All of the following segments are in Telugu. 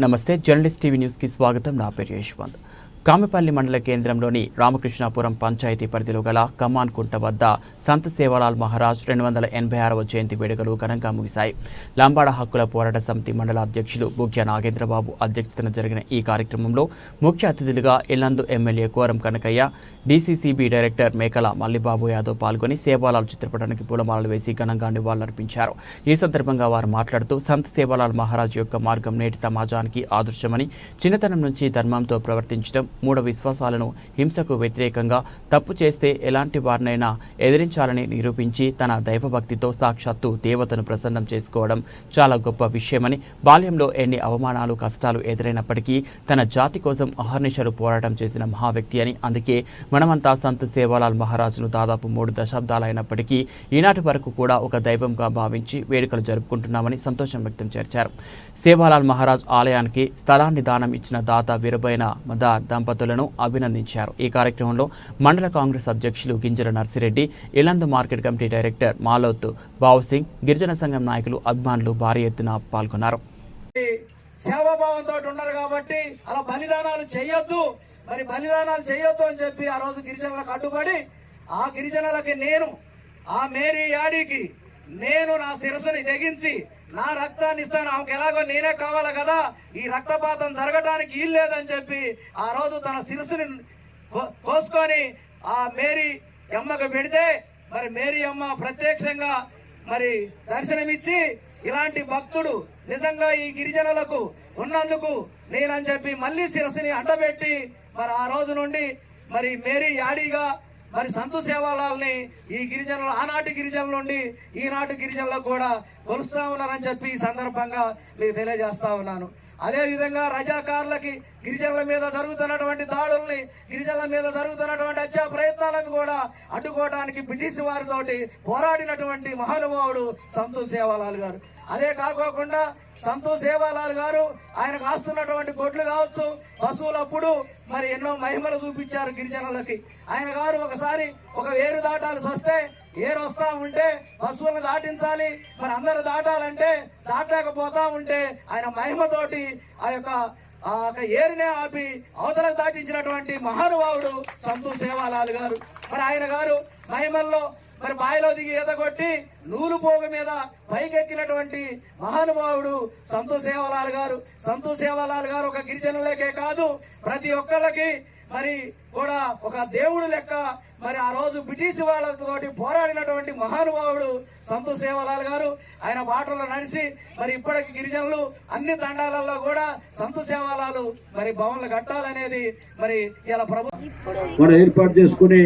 నమస్తే జర్నలిస్ట్ టీవీ న్యూస్ కి స్వాగతం. నా పేరు యశ్వంత్. కామిపల్లి మండల కేంద్రంలోని రామకృష్ణాపురం పంచాయతీ పరిధిలో గల కమాన్ కుంట వద్ద సంత్ సేవాలాల్ మహారాజ్ 286వ జయంతి వేడుకలు ఘనంగా ముగిశాయి. లంబాడ హక్కుల పోరాట సమితి మండల అధ్యక్షులు బుగ్య నాగేంద్రబాబు అధ్యక్షతన జరిగిన ఈ కార్యక్రమంలో ముఖ్య అతిథులుగా Yellandu MLA Koram Kanakaiah, DCCB director Mekala Mallibabu Yadav పాల్గొని సేవాలాల్ చిత్రపటానికి పూలమాలలు వేసి ఘనంగా నివాళులర్పించారు. ఈ సందర్భంగా వారు మాట్లాడుతూ సంత్ సేవాలాల్ మహారాజ్ యొక్క మార్గం నేటి సమాజానికి ఆదర్శమని, చిన్నతనం నుంచి ధర్మంతో ప్రవర్తించడం, మూఢ విశ్వాసాలను, హింసకు వ్యతిరేకంగా తప్పు చేస్తే ఎలాంటి వారినైనా ఎదిరించాలని నిరూపించి తన దైవభక్తితో సాక్షాత్తు దేవతను ప్రసన్నం చేసుకోవడం చాలా గొప్ప విషయమని, బాల్యంలో ఎన్ని అవమానాలు, కష్టాలు ఎదురైనప్పటికీ తన జాతి కోసం అహర్నిశలు పోరాటం చేసిన మహావ్యక్తి అని, అందుకే మనమంతా సంత్ సేవాలాల్ మహారాజును దాదాపు 3 దశాబ్దాలైనప్పటికీ ఈనాటి వరకు కూడా ఒక దైవంగా భావించి వేడుకలు జరుపుకుంటున్నామని సంతోషం వ్యక్తం చేశారు. సేవాలాల్ మహారాజ్ ఆలయానికి స్థలాన్ని దానం ఇచ్చిన దాత వీరబోయిన మదార్ దంపతులను అభినందించారు. ఈ కార్యక్రమంలో మండల కాంగ్రెస్ అధ్యక్షులు Ginjala Narsireddy, Illandu market committee director Maloth Bavusingh, గిరిజన సంఘం నాయకులు, అభిమానులు భారీ ఎత్తున పాల్గొన్నారు. సేవాభావంతో ఉన్నారు కాబట్టి అలా బలిదానాలు చేయొద్దు, మరి బలిదానాలు చేయొద్దు అని చెప్పి ఆ రోజు గిరిజనులకు అడ్డుపడి, ఆ గిరిజనులకి నేను, ఆ మేరీ యాడికి నేను నా శిరస్సుని తెగించి నా రక్తాన్ని ఇస్తాను, ఆమెకు ఎలాగో నేనే కావాలి కదా, ఈ రక్తపాతం జరగడానికి వీల్లేదని చెప్పి ఆ రోజు తన శిరస్సుని కోసుకొని ఆ మేరీ అమ్మకు పెడితే, మరి మేరీ అమ్మ ప్రత్యక్షంగా మరి దర్శనమిచ్చి ఇలాంటి భక్తుడు నిజంగా ఈ గిరిజనులకు ఉన్నందుకు నేనని చెప్పి మళ్ళీ శిరస్సుని అడ్డబెట్టి మరి ఆ రోజు నుండి మరి మేరీ యాడిగా మరి సంతు సేవాలాల్ని ఈ గిరిజనులు ఆనాటి గిరిజనుల నుండి ఈనాటి గిరిజనులకు కూడా కొలుస్తా ఉన్నారని చెప్పి ఈ సందర్భంగా మీకు తెలియజేస్తా ఉన్నాను. అదే విధంగా రజాకారులకి గిరిజనుల మీద జరుగుతున్నటువంటి దాడుల్ని, గిరిజనుల మీద జరుగుతున్నటువంటి హత్యా ప్రయత్నాలను కూడా అడ్డుకోవడానికి బ్రిటిష్ వారితోటి పోరాడినటువంటి మహానుభావుడు సంతు సేవాలాల్ గారు. అదే కాకోకుండా సంతు సేవాలాల్ గారు ఆయనకు ఆస్తున్నటువంటి గొడ్లు కావచ్చు, పశువులప్పుడు మరి ఎన్నో మహిమలు చూపించారు గిరిజనులకి. ఆయన గారు ఒకసారి ఒక ఏరు దాటాల్సి వస్తే, ఏరు వస్తా ఉంటే పశువులను దాటించాలి, మరి అందరూ దాటాలంటే దాటలేకపోతా ఉంటే ఆయన మహిమతోటి ఆ యొక్క ఏరునే ఆపి అవతలకు దాటించినటువంటి మహానుభావుడు సంతు సేవాలాల్ గారు. మరి ఆయన గారు మహిమల్లో మరి బావిలో దిగి ఈతగొట్టి నూలు పోగు మీద పైకెక్కినటువంటి మహానుభావుడు సంతు సేవాలాల్ గారు. సంతు సేవాలాల్ గారు ఒక గిరిజనులకే కాదు, ప్రతి ఒక్కళ్ళకి మరి కూడా ఒక దేవుడు లెక్క మరి ఆ రోజు బ్రిటిష్ వాళ్ళతోటి పోరాడినటువంటి మహానుభావుడు సంతు సేవాలాల్ గారు. ఆయన బాటలో నడిచి మరి ఇప్పటికి గిరిజనులు అన్ని తండాలలో కూడా సంతు సేవాలాలు మరి భవన్లు కట్టాలనేది మరి ఇలా ప్రభుత్వం ఏర్పాటు చేసుకుని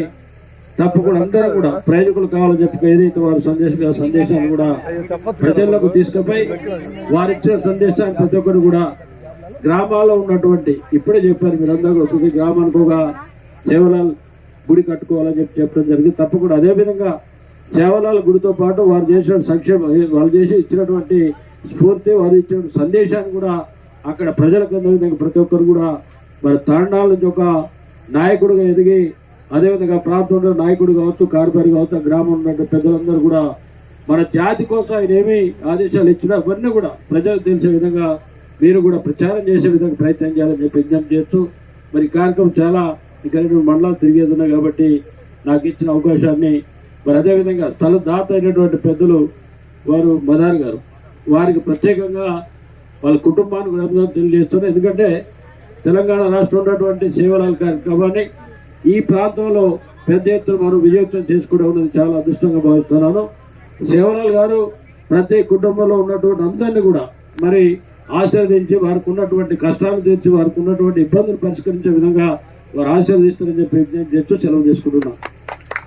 తప్పకుండా అందరూ కూడా ప్రయోజకులు కావాలని చెప్పి ఏదైతే వారు సందేశాన్ని కూడా ప్రజలకు తీసుకుపోయి వారిచ్చిన సందేశాన్ని ప్రతి ఒక్కరు కూడా గ్రామాల్లో ఉన్నటువంటి, ఇప్పుడే చెప్పారు మీరందరూ, ప్రతి గ్రామానికి ఒక సేవలాల్ గుడి కట్టుకోవాలని చెప్పడం జరిగింది. తప్పకుండా అదేవిధంగా సేవలాల్ గుడితో పాటు వారు చేసిన వాళ్ళు చేసి ఇచ్చినటువంటి స్ఫూర్తి, వారు ఇచ్చిన సందేశాన్ని కూడా అక్కడ ప్రజలకు అందే విధంగా ప్రతి ఒక్కరు కూడా మరి తాండాల నుంచి ఒక నాయకుడిగా ఎదిగి, అదేవిధంగా ప్రాంతంలో నాయకుడు కావచ్చు, కార్యపారి కావచ్చు, గ్రామంలో ఉన్న పెద్దలందరూ కూడా మన జాతి కోసం ఆయన ఏమి ఆదేశాలు ఇచ్చినా అవన్నీ కూడా ప్రజలకు తెలిసే విధంగా మీరు కూడా ప్రచారం చేసే విధంగా ప్రయత్నం చేయాలని చెప్పి విజ్ఞప్తి చేస్తూ, మరి కార్యక్రమం చాలా ఇక్కడ మండలాలు తిరిగేది ఉన్నాయి కాబట్టి నాకు ఇచ్చిన అవకాశాన్ని, మరి అదేవిధంగా స్థల దాత అయినటువంటి పెద్దలు వారు మదార్ గారు, వారికి ప్రత్యేకంగా వాళ్ళ కుటుంబానికి కూడా అభినందనలు తెలియజేస్తున్నారు. ఎందుకంటే తెలంగాణ రాష్ట్రంలో ఉన్నటువంటి సేవలాల్ కార్యక్రమాన్ని ఈ ప్రాంతంలో పెద్ద ఎత్తున మనం విజయవంతం చేసుకోవడం అనేది చాలా అదృష్టంగా భావిస్తున్నాను. సేవలాల్ గారు ప్రతి కుటుంబంలో ఉన్నటువంటి అందరినీ కూడా మరి ఆశీర్వదించి, వారికి ఉన్నటువంటి కష్టాలు తీర్చి, వారికి ఉన్నటువంటి ఇబ్బందులు పరిష్కరించే విధంగా వారు ఆశీర్వదిస్తారని చెప్పి విజ్ఞప్తి చేస్తూ సెలవు చేసుకుంటున్నాం.